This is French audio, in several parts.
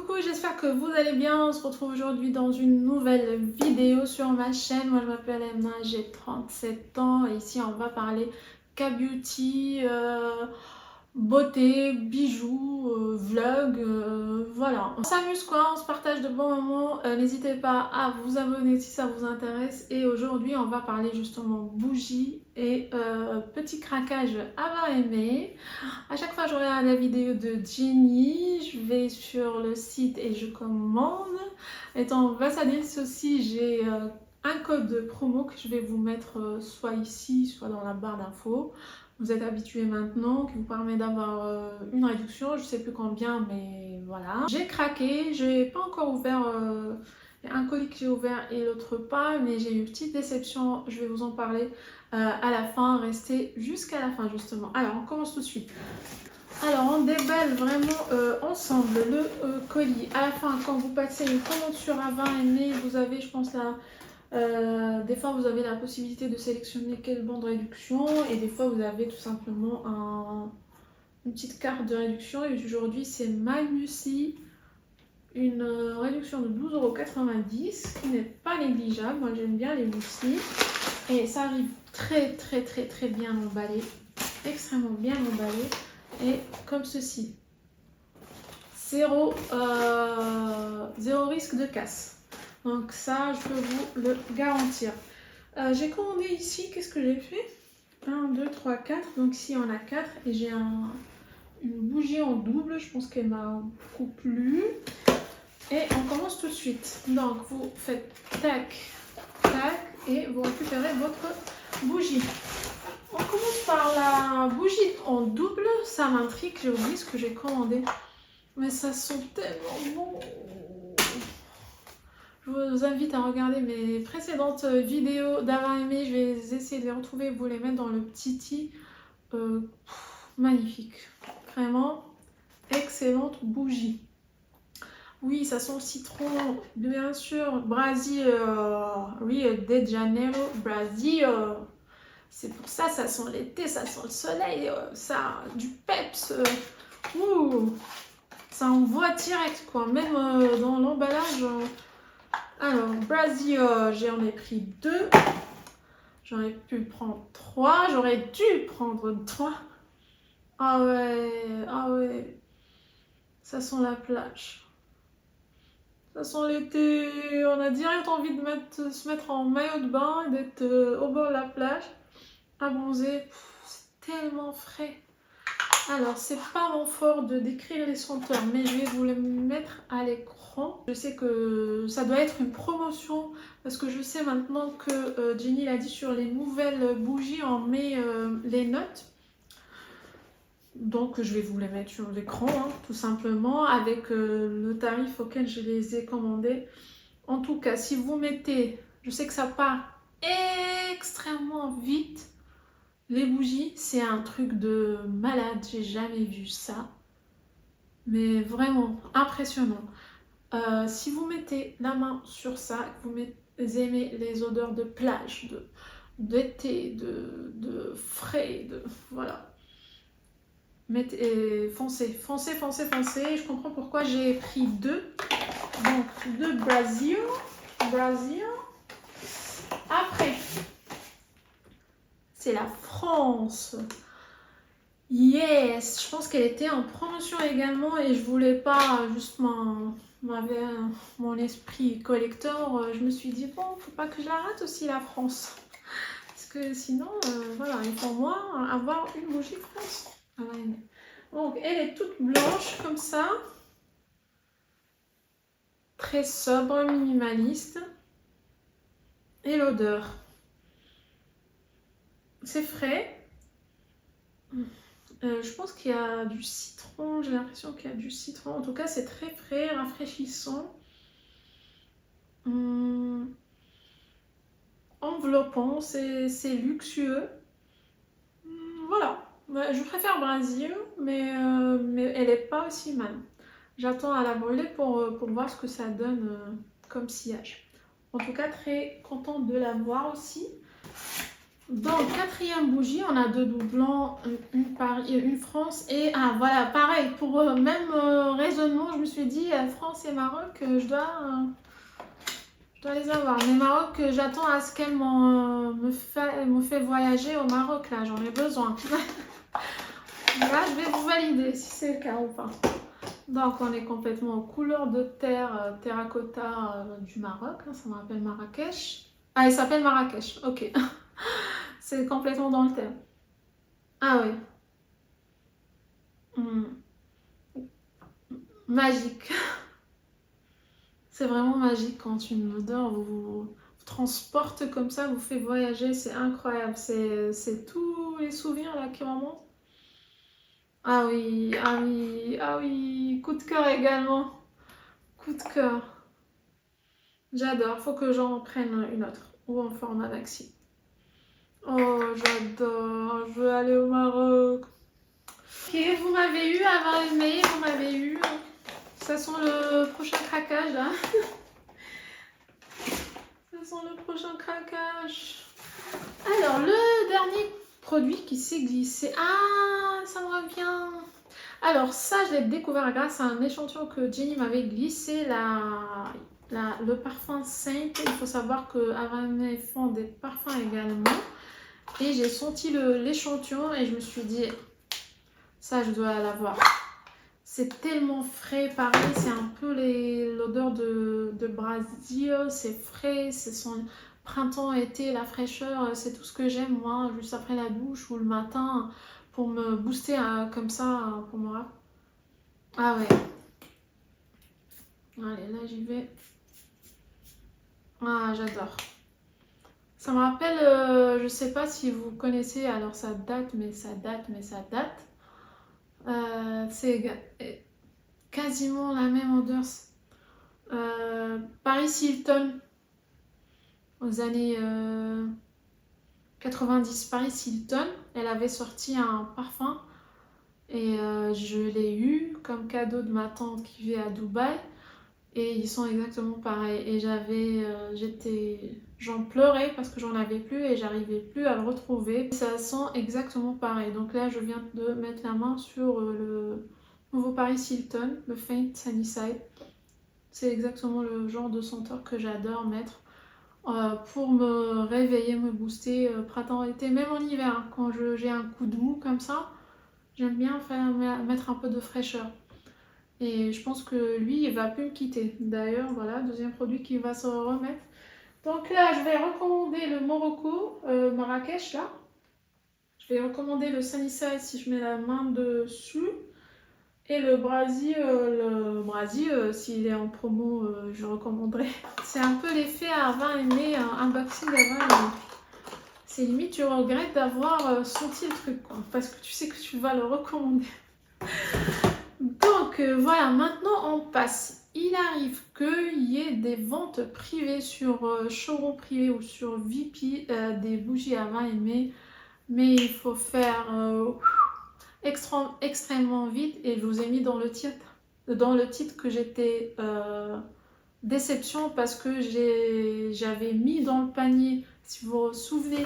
Coucou, j'espère que vous allez bien. On se retrouve aujourd'hui dans une nouvelle vidéo sur ma chaîne. Moi je m'appelle Emma, j'ai 37 ans et ici on va parler K-beauty, beauté, bijoux, vlog, voilà. On s'amuse quoi, on se partage de bons moments. N'hésitez pas à vous abonner si ça vous intéresse. Et aujourd'hui on va parler justement bougies et petit craquage avoir aimé. À chaque fois j'aurai la vidéo de Jenny, je vais sur le site et je commande. Étant ambassadrice aussi, j'ai un code promo que je vais vous mettre soit ici, soit dans la barre d'infos. Vous êtes habitués maintenant, qui vous permet d'avoir une réduction, je sais plus combien, mais voilà. J'ai craqué, j'ai pas encore ouvert, un colis que j'ai ouvert et l'autre pas, mais j'ai eu une petite déception, je vais vous en parler à la fin, restez jusqu'à la fin justement. Alors on commence tout de suite. Alors on déballe vraiment ensemble le colis. À la fin, quand vous passez une commande sur Avoir Aimé, vous avez, je pense, des fois vous avez la possibilité de sélectionner quel bon de réduction et des fois vous avez tout simplement une petite carte de réduction. Et aujourd'hui c'est Manusi, une réduction de 12,90 € qui n'est pas négligeable. Moi j'aime bien les moussis et ça arrive très bien emballé, extrêmement bien emballé. Et comme ceci, zéro risque de casse. Donc ça, je peux vous le garantir. J'ai commandé ici, qu'est-ce que j'ai fait? 1, 2, 3, 4. Donc ici, on a 4 et j'ai une bougie en double. Je pense qu'elle m'a beaucoup plu. Et on commence tout de suite. Donc vous faites tac, tac et vous récupérez votre bougie. On commence par la bougie en double, ça m'intrigue, j'ai oublié ce que j'ai commandé. Mais ça sent tellement bon. Je vous invite à regarder mes précédentes vidéos d'Avoir Aimé, je vais essayer de les retrouver, vous les mettre dans le petit i. Magnifique, vraiment excellente bougie. Oui, ça sent le citron, bien sûr, Brasil, Rio de Janeiro, Brasil. C'est pour ça, ça sent l'été, ça sent le soleil, ça du peps. Ça envoie direct quoi, même dans l'emballage. Alors, Brasil, j'en ai pris 2. J'aurais pu prendre 3. J'aurais dû prendre 3. Ah ouais, ah ouais. Ça sent la plage. Ça sent l'été. On a direct envie de se mettre en maillot de bain et d'être au bord de la plage. À bronzer, c'est tellement frais. Alors c'est pas mon fort de décrire les senteurs, mais je vais vous les mettre à l'écran. Je sais que ça doit être une promotion parce que je sais maintenant que Jenny l'a dit sur les nouvelles bougies, on met les notes. Donc je vais vous les mettre sur l'écran, hein, tout simplement, avec le tarif auquel je les ai commandés. En tout cas, si vous mettez, je sais que ça part extrêmement vite. Les bougies, c'est un truc de malade, j'ai jamais vu ça. Mais vraiment impressionnant. Si vous mettez la main sur ça, vous aimez les odeurs de plage, d'été, de frais, voilà. Foncez. Je comprends pourquoi j'ai pris 2. Donc 2 Brasil. Après, c'est la France. Yes, je pense qu'elle était en promotion également et je voulais pas juste mon esprit collector. Je me suis dit bon, faut pas que je la rate aussi la France, parce que sinon, voilà, il faut moi avoir une bougie France. Donc elle est toute blanche comme ça, très sobre, minimaliste, et l'odeur, c'est frais. Je pense qu'il y a du citron, j'ai l'impression qu'il y a du citron. En tout cas, c'est très frais, rafraîchissant. Enveloppant, c'est luxueux. Voilà, je préfère Brasil, mais elle n'est pas aussi mal. J'attends à la brûler pour voir ce que ça donne comme sillage. En tout cas, très contente de la voir aussi. Donc, quatrième bougie, on a deux doublons, une Paris, une France et voilà, pareil, pour même raisonnement, je me suis dit France et Maroc, je dois les avoir. Mais Maroc, j'attends à ce qu'elle me fait voyager au Maroc, là, j'en ai besoin. Là, je vais vous valider si c'est le cas ou pas. Donc, on est complètement aux couleurs de terre, terracotta du Maroc. Hein, ça me rappelle Marrakech. Ah, il s'appelle Marrakech, ok. C'est complètement dans le thème. Ah oui. Hmm. Magique. C'est vraiment magique quand une odeur vous transporte comme ça, vous fait voyager. C'est incroyable. C'est tous les souvenirs là qui remontent. Ah oui, ah oui, ah oui. Coup de cœur également. Coup de cœur. J'adore. Faut que j'en prenne une autre. Ou en format maxi. Oh, j'adore. Je veux aller au Maroc. Ok, vous m'avez eu avant aimé, vous m'avez eu. Ça sent le prochain craquage là. Ça sent le prochain craquage. Alors, le dernier produit qui s'est glissé. Ah, ça me revient. Alors, ça, je l'ai découvert grâce à un échantillon que Jenny m'avait glissé. Le parfum Saint. Il faut savoir que Avamé font des parfums également. Et j'ai senti l'échantillon et je me suis dit, ça, je dois l'avoir. C'est tellement frais, pareil, c'est un peu l'odeur de Brésil, c'est frais, c'est son printemps, été, la fraîcheur, c'est tout ce que j'aime moi, juste après la douche ou le matin, pour me booster comme ça, pour moi. Ah ouais, allez, là j'y vais. Ah, j'adore. Ça me rappelle, je sais pas si vous connaissez, alors ça date, mais ça date, mais ça date. C'est quasiment la même odeur. Paris Hilton aux années 90. Paris Hilton, elle avait sorti un parfum et je l'ai eu comme cadeau de ma tante qui vit à Dubaï et ils sont exactement pareils et j'en pleurais parce que j'en avais plus et j'arrivais plus à le retrouver. Ça sent exactement pareil. Donc là je viens de mettre la main sur le nouveau Paris Hilton, le Faint Sunnyside. C'est exactement le genre de senteur que j'adore mettre pour me réveiller, me booster printemps-été, même en hiver. Hein, quand j'ai un coup de mou comme ça, j'aime bien mettre un peu de fraîcheur. Et je pense que lui, il va plus me quitter. D'ailleurs, voilà, deuxième produit qui va se remettre. Donc là, je vais recommander le Morocco, Marrakech, là. Je vais recommander le Sunnyside si je mets la main dessus. Et le Brasil, s'il est en promo, je recommanderais. C'est un peu l'effet à 20 aimé, un unboxing à 20 aimé. C'est limite, tu regrettes d'avoir senti le truc, quoi, parce que tu sais que tu vas le recommander. Donc voilà, maintenant on passe. Il arrive qu'il y ait des ventes privées sur showroom privé ou sur VP des bougies à 20 aimé, mais il faut faire extrêmement vite et je vous ai mis dans le titre que j'étais déception parce que j'avais mis dans le panier, si vous vous souvenez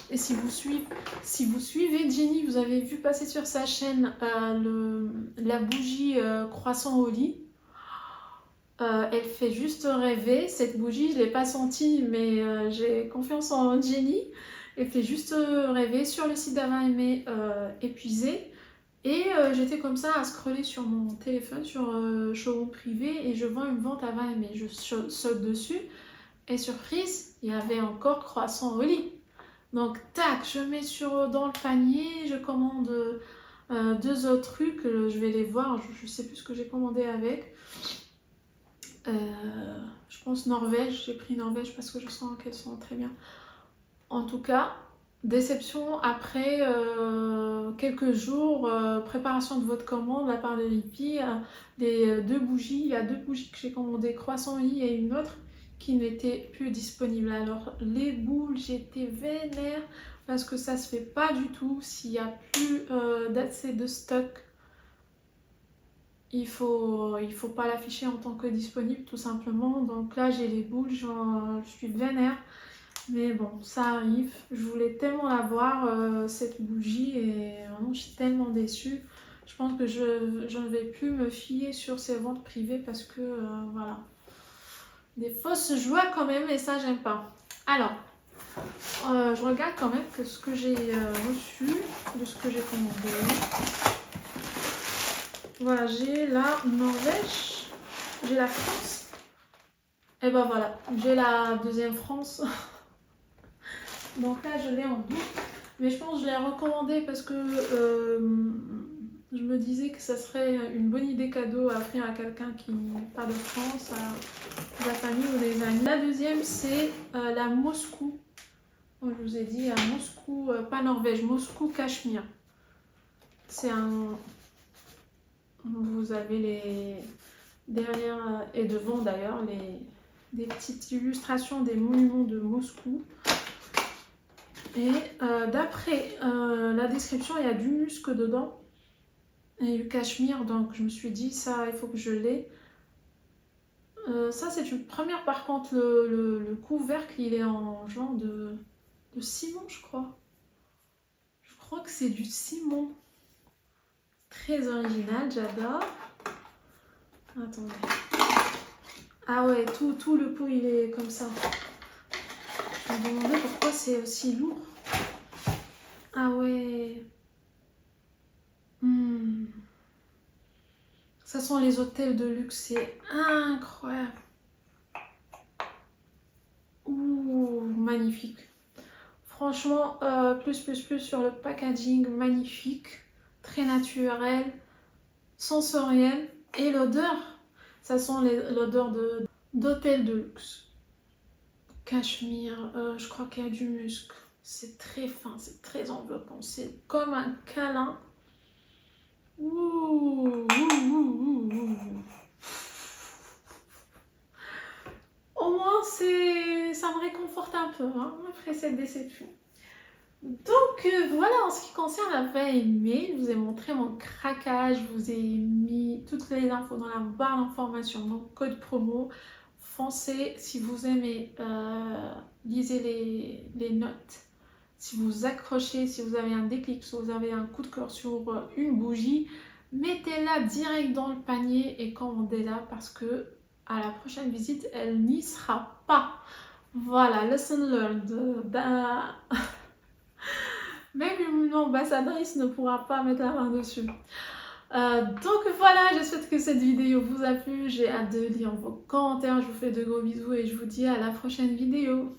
et si vous suivez Jenny, vous avez vu passer sur sa chaîne la bougie croissant au lit. Elle fait juste rêver, cette bougie, je ne l'ai pas sentie mais j'ai confiance en Jenny. Elle fait juste rêver sur le site d'Ava Aimé épuisé. Et j'étais comme ça à scroller sur mon téléphone, sur showroom privé, et je vois une vente à 20 aimés. Je saute dessus, et surprise, il y avait encore croissant au lit. Donc, tac, je mets dans le panier, je commande deux autres trucs, je vais les voir, je sais plus ce que j'ai commandé avec. Je pense Norvège, j'ai pris Norvège parce que je sens qu'elles sont très bien. En tout cas, déception après quelques jours, préparation de votre commande de la part de Lippy, les deux bougies, il y a deux bougies que j'ai commandées, croissant au lit et une autre qui n'était plus disponible. Alors les boules, j'étais vénère parce que ça se fait pas du tout. S'il n'y a plus d'assez de stock, il faut pas l'afficher en tant que disponible tout simplement. Donc là j'ai les boules, je suis vénère. Mais bon, ça arrive. Je voulais tellement la voir, cette bougie, et vraiment, je suis tellement déçue. Je pense que je ne vais plus me fier sur ces ventes privées parce que, voilà. Des fausses joies quand même, et ça, j'aime pas. Alors, je regarde quand même que ce que j'ai reçu, de ce que j'ai commandé. Voilà, j'ai la Norvège, j'ai la France. Et ben voilà, j'ai la deuxième France. Donc là, je l'ai en double. Mais je pense que je l'ai recommandé parce que je me disais que ça serait une bonne idée cadeau à offrir à quelqu'un qui n'est pas de France, à la famille ou des amis. La deuxième, c'est la Moscou. Je vous ai dit, à Moscou, pas Norvège, Moscou Cachemire. C'est un... Vous avez les... derrière et devant d'ailleurs des petites illustrations des monuments de Moscou. Et d'après la description, il y a du musc dedans et du cachemire, donc je me suis dit ça, il faut que je l'ai. Ça, c'est une première. Par contre, le couvercle, il est en genre de ciment, je crois. Je crois que c'est du ciment. Très original, j'adore. Attendez. Ah ouais, tout le pot, il est comme ça. Je me demandais pourquoi c'est aussi lourd. Ah ouais. Ça sent les hôtels de luxe, c'est incroyable. Ouh, magnifique. Franchement, plus sur le packaging, magnifique. Très naturel, sensoriel. Et l'odeur, ça sent l'odeur d'hôtel de luxe. Cachemire, je crois qu'il y a du musc. C'est très fin, c'est très enveloppant. C'est comme un câlin. Ouh, Au moins, ça me réconforte un peu, hein, après cette déception. Donc voilà, en ce qui concerne la veille mail, je vous ai montré mon craquage, je vous ai mis toutes les infos dans la barre d'information, donc code promo. Foncez, si vous aimez, lisez les notes. Si vous accrochez, si vous avez un déclic, si vous avez un coup de cœur sur une bougie, mettez-la direct dans le panier et commandez-la parce que à la prochaine visite, elle n'y sera pas. Voilà, lesson learned. Même une ambassadrice ne pourra pas mettre la main dessus. Donc voilà, j'espère que cette vidéo vous a plu. J'ai hâte de lire vos commentaires. Je vous fais de gros bisous et je vous dis à la prochaine vidéo.